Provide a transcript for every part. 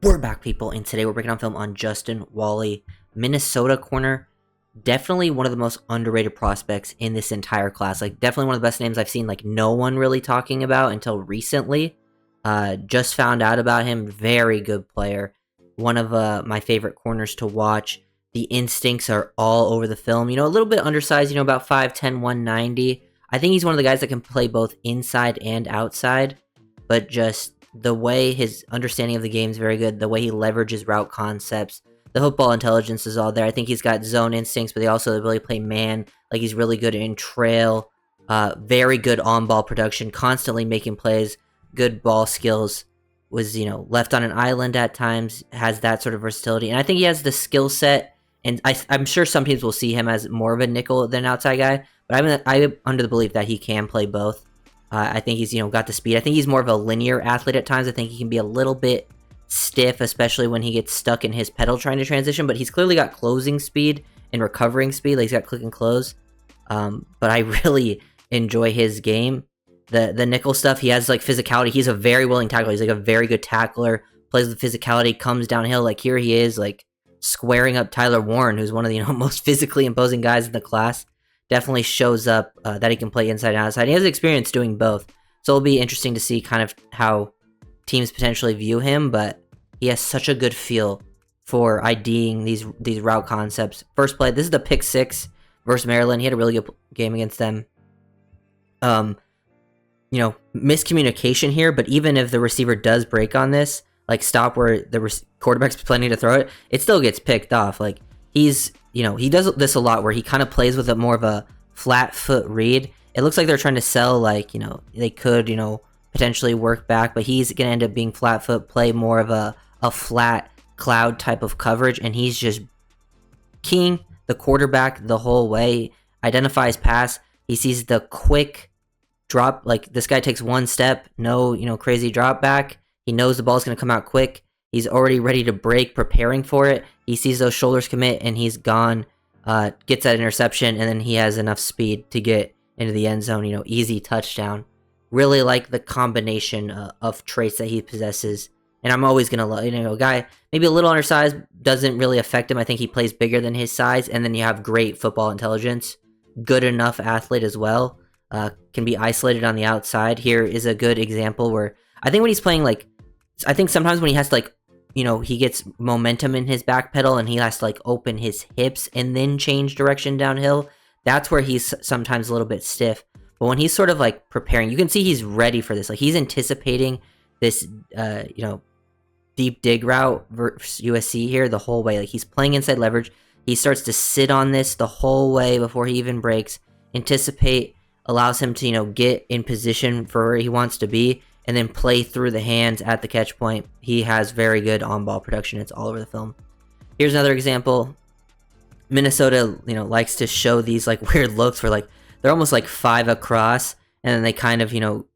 We're back, people, and today we're breaking down film on Justin Walley, Minnesota corner. Definitely one of the most underrated prospects in this entire class. Like, definitely one of the best names I've seen, like, no one really talking about until recently. Just found out about him. Very good player. One of my favorite corners to watch. The instincts are all over the film. You know, a little bit undersized, about 5'10", 190. I think he's one of the guys that can play both inside and outside, but just the way his understanding of the game is very good, the way he leverages route concepts, the football intelligence is all there. I think he's got zone instincts, but they also really play man. Like, he's really good in trail, very good on-ball production, constantly making plays, good ball skills, was, left on an island at times, has that sort of versatility. And I think he has the skill set, and I'm sure some teams will see him as more of a nickel than outside guy, but I'm under the belief that he can play both. I think he's, got the speed. I think he's more of a linear athlete at times. I think he can be a little bit stiff, especially when he gets stuck in his pedal trying to transition, but he's clearly got closing speed and recovering speed. Like, he's got click and close. But I really enjoy his game. The nickel stuff, he has, like, physicality. He's a very willing tackler. He's, like, a very good tackler, plays with physicality, comes downhill. Like, here he is, like, squaring up Tyler Warren, who's one of the, most physically imposing guys in the class. Definitely shows up that he can play inside and outside. He has experience doing both, so it'll be interesting to see kind of how teams potentially view him, but he has such a good feel for IDing these route concepts. First play, this is the pick 6 versus Maryland. He had a really good game against them. Miscommunication here, but even if the receiver does break on this, like, stop where the quarterback's planning to throw it, it still gets picked off. Like, he's, he does this a lot where he kind of plays with more of a flat foot read. It looks like they're trying to sell, like, they could, potentially work back, but he's going to end up being flat foot, play more of a flat cloud type of coverage, and he's just keying the quarterback the whole way, identifies pass. He sees the quick drop, like, this guy takes one step, no, crazy drop back. He knows the ball's going to come out quick. He's already ready to break, preparing for it. He sees those shoulders commit, and he's gone, gets that interception, and then he has enough speed to get into the end zone, easy touchdown. Really like the combination of traits that he possesses. And I'm always going to love, a guy maybe a little undersized doesn't really affect him. I think he plays bigger than his size, and then you have great football intelligence, good enough athlete as well, can be isolated on the outside. Here is a good example where I think when he's playing, like, I think sometimes when he has to, like, he gets momentum in his back pedal and he has to, like, open his hips and then change direction downhill. That's where he's sometimes a little bit stiff. But when he's sort of, like, preparing, you can see he's ready for this. Like, he's anticipating this, deep dig route versus USC here the whole way. Like, he's playing inside leverage. He starts to sit on this the whole way before he even breaks. Anticipate allows him to, get in position for where he wants to be, and then play through the hands at the catch point. He has very good on-ball production. It's all over the film. Here's another example. Minnesota, likes to show these, like, weird looks where, like, they're almost like 5 across, and then they kind of,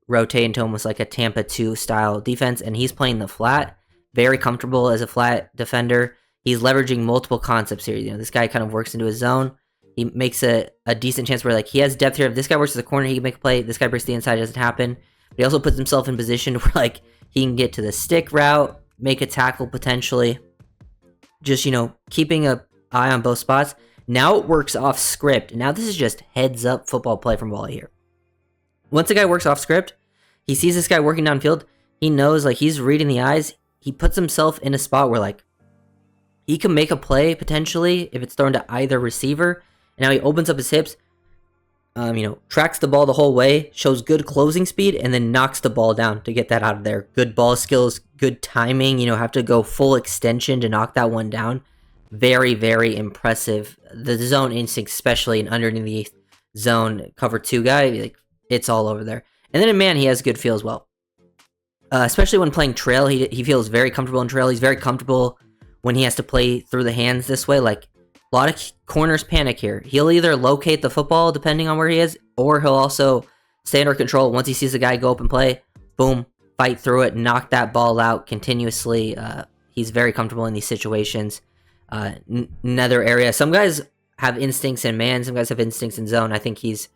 rotate into almost like a Tampa 2 style defense, and he's playing the flat, very comfortable as a flat defender. He's leveraging multiple concepts here. This guy kind of works into his zone. He makes a decent chance where, like, he has depth here. If this guy works as a corner, he can make a play. This guy breaks the inside, it doesn't happen. But he also puts himself in position where, like, he can get to the stick route, make a tackle potentially. Just, keeping an eye on both spots. Now it works off script. Now this is just heads up football play from Walley here. Once a guy works off script, he sees this guy working downfield. He knows, like, he's reading the eyes. He puts himself in a spot where, like, he can make a play potentially if it's thrown to either receiver. And now he opens up his hips. Tracks the ball the whole way, shows good closing speed, and then knocks the ball down to get that out of there. Good ball skills, good timing, have to go full extension to knock that one down. Very, very impressive. The zone instinct, especially in underneath zone cover 2 guy, like, it's all over there. And then in man, he has good feel as well. Especially when playing trail, he feels very comfortable in trail. He's very comfortable when he has to play through the hands this way. Like, a lot of corners panic here. He'll either locate the football depending on where he is, or he'll also stay under control. Once he sees the guy go up and play, boom, fight through it, knock that ball out continuously. He's very comfortable in these situations. Another area, some guys have instincts in man, some guys have instincts in zone. I think he's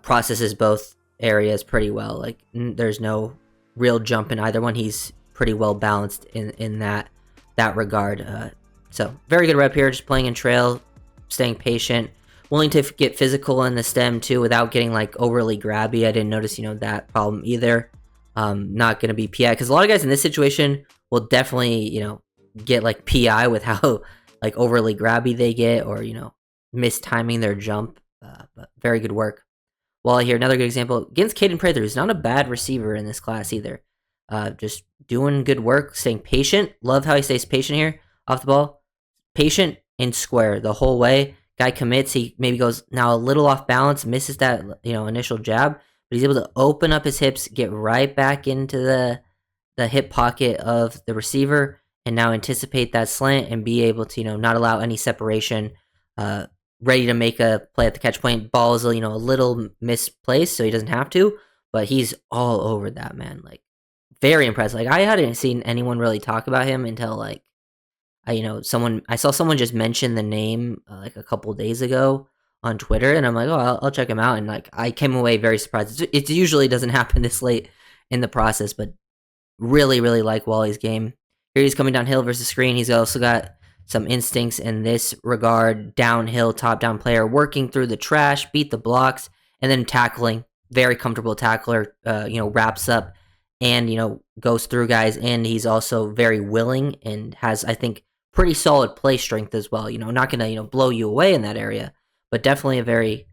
processes both areas pretty well. Like, there's no real jump in either one. He's pretty well balanced in that regard. So very good rep here, just playing in trail, staying patient, willing to get physical in the stem too without getting like overly grabby. I didn't notice that problem either. Not gonna be PI because a lot of guys in this situation will definitely get like PI with how like overly grabby they get, or mistiming their jump. But very good work. Walley here, another good example against Caden Prather, who's not a bad receiver in this class either. Just doing good work, staying patient. Love how he stays patient here off the ball. Patient and square the whole way. Guy commits. He maybe goes now a little off balance, misses that initial jab, but he's able to open up his hips, get right back into the hip pocket of the receiver, and now anticipate that slant and be able to not allow any separation. Ready to make a play at the catch point. Ball is a little misplaced, so he doesn't have to, but he's all over that, man. Like, very impressed. Like, I hadn't seen anyone really talk about him until like I saw someone just mention the name like a couple days ago on Twitter, and I'm like, oh, I'll check him out, and like I came away very surprised. It usually doesn't happen this late in the process, but really like Walley's game. Here he's coming downhill versus screen. He's also got some instincts in this regard. Downhill, top-down player, working through the trash, beat the blocks, and then tackling. Very comfortable tackler, wraps up and, goes through guys. And he's also very willing and has, I think, pretty solid play strength as well. Not going to, blow you away in that area, but definitely a very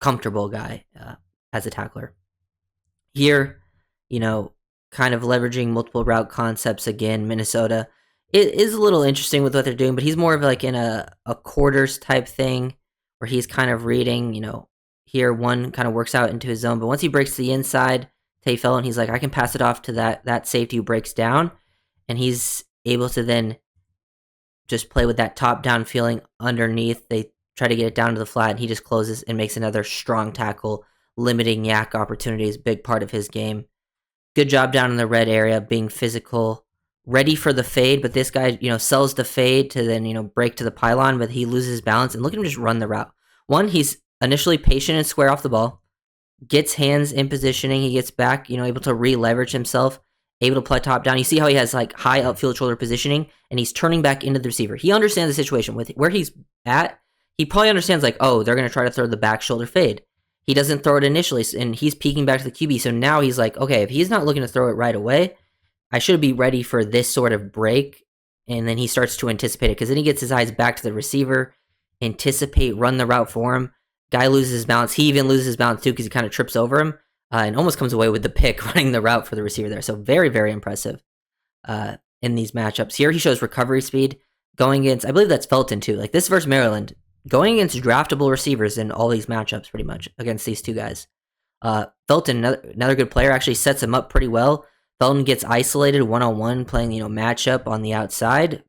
comfortable guy as a tackler. Here, kind of leveraging multiple route concepts again. Minnesota, it is a little interesting with what they're doing, but he's more of like in a quarters type thing where he's kind of reading, here one kind of works out into his zone, but once he breaks to the inside, Tay Felton, he's like, I can pass it off to that safety who breaks down, and he's able to then just play with that top down feeling underneath. They try to get it down to the flat, and he just closes and makes another strong tackle, limiting yak opportunities, big part of his game. Good job down in the red area, being physical, ready for the fade, but this guy, sells the fade to then, break to the pylon, but he loses balance, and look at him just run the route. One, he's initially patient and square off the ball, gets hands in positioning, he gets back, able to re-leverage himself, able to play top down. You see how he has like high upfield shoulder positioning, and he's turning back into the receiver. He understands the situation with where he's at. He probably understands like, oh, they're going to try to throw the back shoulder fade. He doesn't throw it initially, and he's peeking back to the QB. So now he's like, okay, if he's not looking to throw it right away, I should be ready for this sort of break. And then he starts to anticipate it, because then he gets his eyes back to the receiver, anticipate, run the route for him. Guy loses his balance. He even loses his balance too, because he kind of trips over him and almost comes away with the pick running the route for the receiver there. So very, very impressive in these matchups. Here he shows recovery speed going against, I believe that's Felton too. Like this versus Maryland, going against draftable receivers in all these matchups pretty much against these two guys. Felton, another good player, actually sets him up pretty well. Felton gets isolated one-on-one playing, matchup on the outside,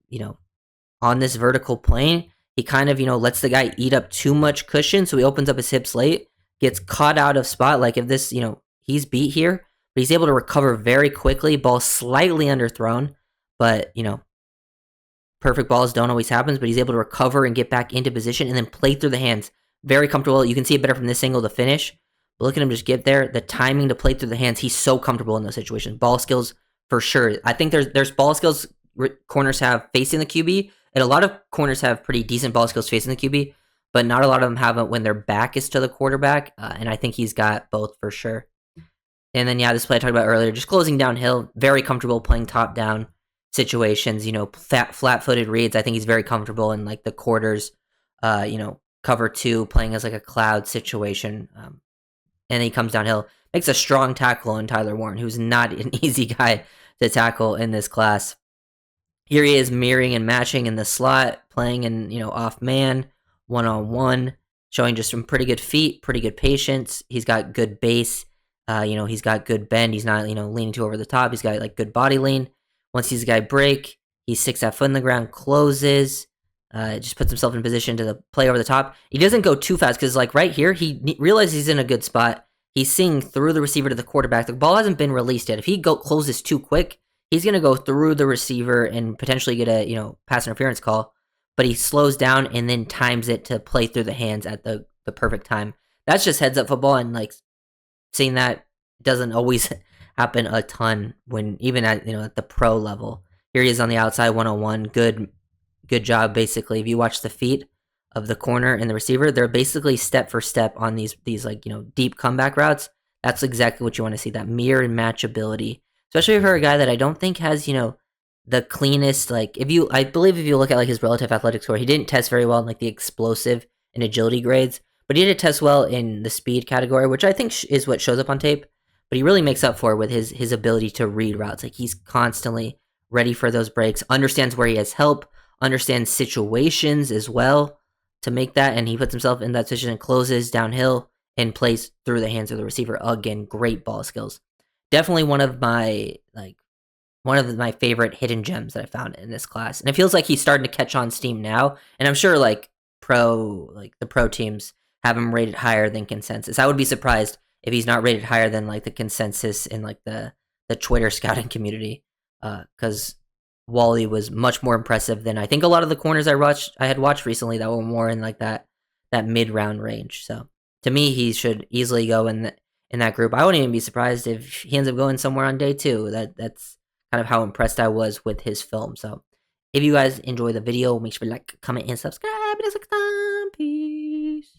on this vertical plane. He kind of, lets the guy eat up too much cushion, so he opens up his hips late, gets caught out of spot. Like if this, he's beat here, but he's able to recover very quickly. Ball slightly underthrown, but, perfect balls don't always happen, but he's able to recover and get back into position and then play through the hands. Very comfortable. You can see it better from this angle to finish. But look at him just get there. The timing to play through the hands, he's so comfortable in those situations. Ball skills for sure. I think there's ball skills corners have facing the QB, and a lot of corners have pretty decent ball skills facing the QB, but not a lot of them have it when their back is to the quarterback, and I think he's got both for sure. And then, this play I talked about earlier, just closing downhill, very comfortable playing top-down situations, flat-footed reads. I think he's very comfortable in, like, the quarters, cover two, playing as, like, a cloud situation. And then he comes downhill, makes a strong tackle on Tyler Warren, who's not an easy guy to tackle in this class. Here he is mirroring and matching in the slot, playing in, off man, one-on-one, showing just some pretty good feet, pretty good patience. He's got good base. He's got good bend. He's not, leaning too over the top. He's got like good body lean. Once he's a guy break, he sticks that foot in the ground, closes, just puts himself in position to play over the top. He doesn't go too fast because like right here, he realizes he's in a good spot. He's seeing through the receiver to the quarterback. The ball hasn't been released yet. If he closes too quick, he's going to go through the receiver and potentially get a, pass interference call, but he slows down and then times it to play through the hands at the perfect time. That's just heads up football, and like seeing that doesn't always happen a ton when even at at the pro level. Here he is on the outside 101. Good job basically. If you watch the feet of the corner and the receiver, they're basically step for step on these like, deep comeback routes. That's exactly what you want to see. That mirror and match ability. Especially for a guy that I don't think has, the cleanest, like I believe if you look at like his relative athletic score, he didn't test very well in like the explosive and agility grades, but he did test well in the speed category, which I think is what shows up on tape. But he really makes up for it with his ability to read routes. Like he's constantly ready for those breaks, understands where he has help, understands situations as well to make that, and he puts himself in that position and closes downhill and plays through the hands of the receiver. Again, great ball skills. Definitely one of my favorite hidden gems that I found in this class. And it feels like he's starting to catch on steam now. And I'm sure the pro teams have him rated higher than consensus. I would be surprised if he's not rated higher than like the consensus in like the Twitter scouting community. Because Walley was much more impressive than I think a lot of the corners I had watched recently that were more in like that mid round range. So to me, he should easily go in that group. I wouldn't even be surprised if he ends up going somewhere on day 2. That's kind of how impressed I was with his film. So if you guys enjoy the video, make sure to like, comment, and subscribe. Peace.